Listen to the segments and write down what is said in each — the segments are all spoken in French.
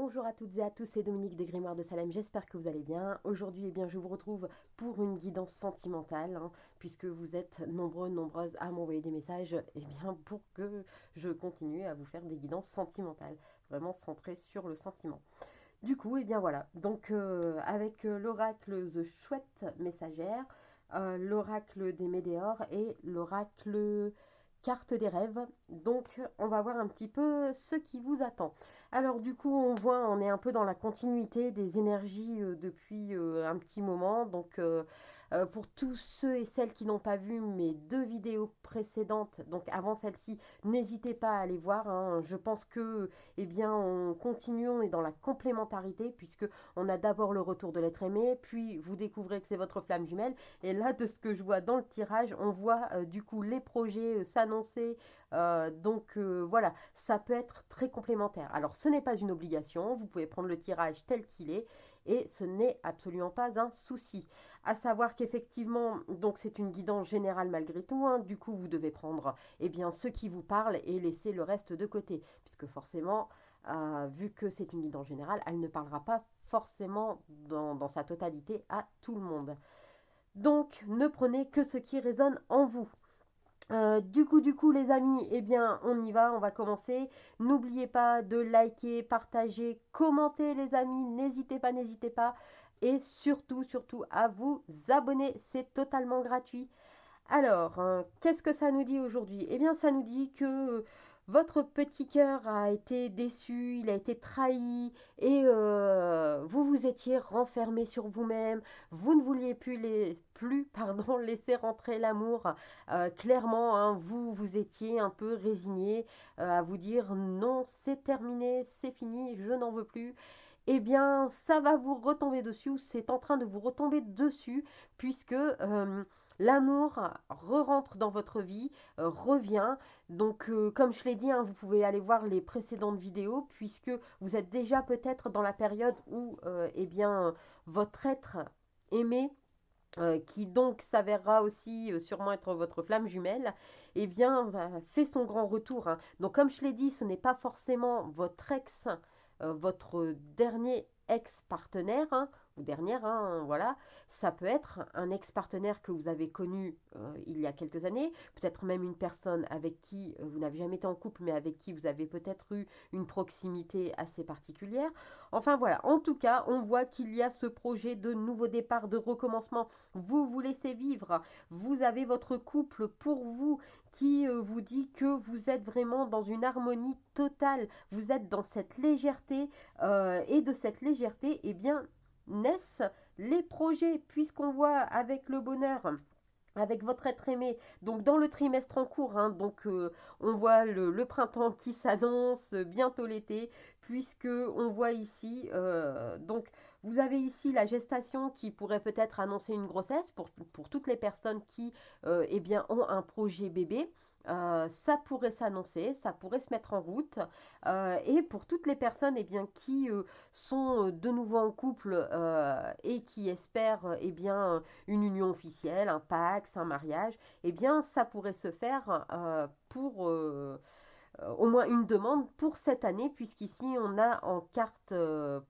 Bonjour à toutes et à tous, c'est Dominique des Grimoires de Salem, j'espère que vous allez bien. Aujourd'hui, je vous retrouve pour une guidance sentimentale, puisque vous êtes nombreux, nombreuses à m'envoyer des messages, pour que je continue à vous faire des guidances sentimentales, vraiment centrées sur le sentiment. Du coup, voilà, donc avec l'oracle The Chouette Messagère, l'oracle des Médéors et l'oracle carte des rêves. Donc, on va voir un petit peu ce qui vous attend. Alors, du coup, on est un peu dans la continuité des énergies depuis un petit moment. Donc, pour tous ceux et celles qui n'ont pas vu mes deux vidéos précédentes, donc avant celle-ci, n'hésitez pas à aller voir. Je pense que, on continue, on est dans la complémentarité, puisque on a d'abord le retour de l'être aimé, puis vous découvrez que c'est votre flamme jumelle. Et là, de ce que je vois dans le tirage, on voit du coup les projets s'annoncer. Voilà, ça peut être très complémentaire. Alors, ce n'est pas une obligation, vous pouvez prendre le tirage tel qu'il est, et ce n'est absolument pas un souci. À savoir qu'effectivement, donc c'est une guidance générale malgré tout, du coup vous devez prendre ce qui vous parle et laisser le reste de côté, puisque forcément, vu que c'est une guidance générale, elle ne parlera pas forcément dans sa totalité à tout le monde. Donc, ne prenez que ce qui résonne en vous. Du coup, les amis, on y va, on va commencer. N'oubliez pas de liker, partager, commenter, les amis. N'hésitez pas. Et surtout, surtout, à vous abonner. C'est totalement gratuit. Alors, qu'est-ce que ça nous dit aujourd'hui? Ça nous dit que votre petit cœur a été déçu, il a été trahi, et vous vous étiez renfermé sur vous-même, vous ne vouliez plus laisser rentrer l'amour. Clairement, vous vous étiez un peu résigné à vous dire non, c'est terminé, c'est fini, je n'en veux plus. Ça va vous retomber dessus, ou c'est en train de vous retomber dessus, puisque l'amour re-rentre dans votre vie, revient. Donc, comme je l'ai dit, vous pouvez aller voir les précédentes vidéos, puisque vous êtes déjà peut-être dans la période où, votre être aimé, qui donc s'avérera aussi sûrement être votre flamme jumelle, fait son grand retour. Donc, comme je l'ai dit, ce n'est pas forcément votre ex, votre dernier ex-partenaire, ou dernière, voilà. Ça peut être un ex-partenaire que vous avez connu il y a quelques années, peut-être même une personne avec qui vous n'avez jamais été en couple, mais avec qui vous avez peut-être eu une proximité assez particulière. Enfin voilà, en tout cas, on voit qu'il y a ce projet de nouveau départ, de recommencement. Vous vous laissez vivre, vous avez votre couple pour vous qui vous dit que vous êtes vraiment dans une harmonie totale, vous êtes dans cette légèreté, et de cette légèreté, naissent les projets, puisqu'on voit avec le bonheur, avec votre être aimé, donc dans le trimestre en cours, on voit le printemps qui s'annonce, bientôt l'été, puisque on voit ici, vous avez ici la gestation qui pourrait peut-être annoncer une grossesse pour toutes les personnes qui ont un projet bébé. Ça pourrait s'annoncer, ça pourrait se mettre en route. Et pour toutes les personnes qui sont de nouveau en couple et qui espèrent une union officielle, un pax, un mariage, ça pourrait se faire pour au moins une demande pour cette année, puisqu'ici on a en carte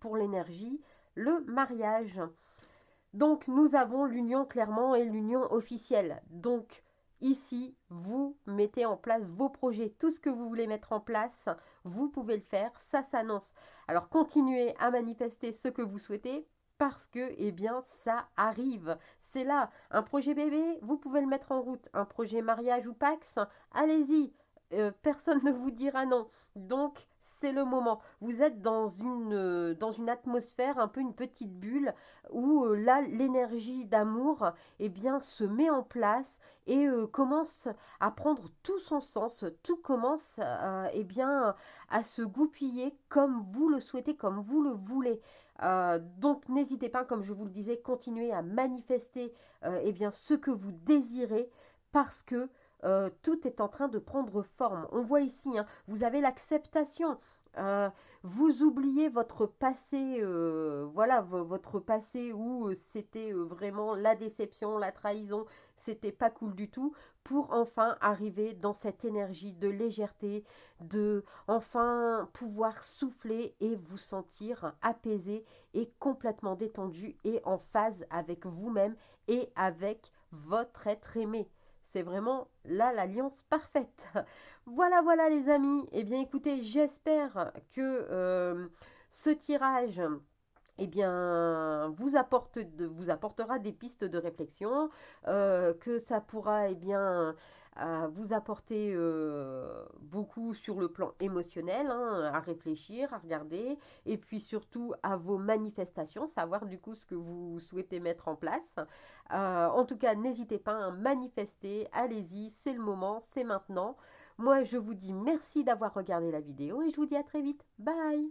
pour l'énergie le mariage. Donc nous avons l'union clairement et l'union officielle. Donc ici, vous mettez en place vos projets, tout ce que vous voulez mettre en place, vous pouvez le faire, ça s'annonce. Alors continuez à manifester ce que vous souhaitez, parce que ça arrive. C'est là, un projet bébé, vous pouvez le mettre en route. Un projet mariage ou pax, allez-y. Personne ne vous dira non. Donc c'est le moment. Vous êtes dans une atmosphère, un peu une petite bulle, où là l'énergie d'amour se met en place et commence à prendre tout son sens, tout commence à se goupiller comme vous le souhaitez, comme vous le voulez. Donc n'hésitez pas, comme je vous le disais, continuez à manifester ce que vous désirez, parce que tout est en train de prendre forme. On voit ici, vous avez l'acceptation. Euh, Vous oubliez votre passé, voilà, votre passé où c'était vraiment la déception, la trahison, c'était pas cool du tout, pour enfin arriver dans cette énergie de légèreté, de enfin pouvoir souffler et vous sentir apaisé et complètement détendu et en phase avec vous-même et avec votre être aimé. C'est vraiment là l'alliance parfaite. Voilà, voilà les amis. Eh bien écoutez, j'espère que ce tirage vous apportera des pistes de réflexion, que ça pourra vous apporter beaucoup sur le plan émotionnel, hein, à réfléchir, à regarder, et puis surtout à vos manifestations, savoir du coup ce que vous souhaitez mettre en place. En tout cas, n'hésitez pas à manifester, allez-y, c'est le moment, c'est maintenant. Moi, je vous dis merci d'avoir regardé la vidéo et je vous dis à très vite. Bye!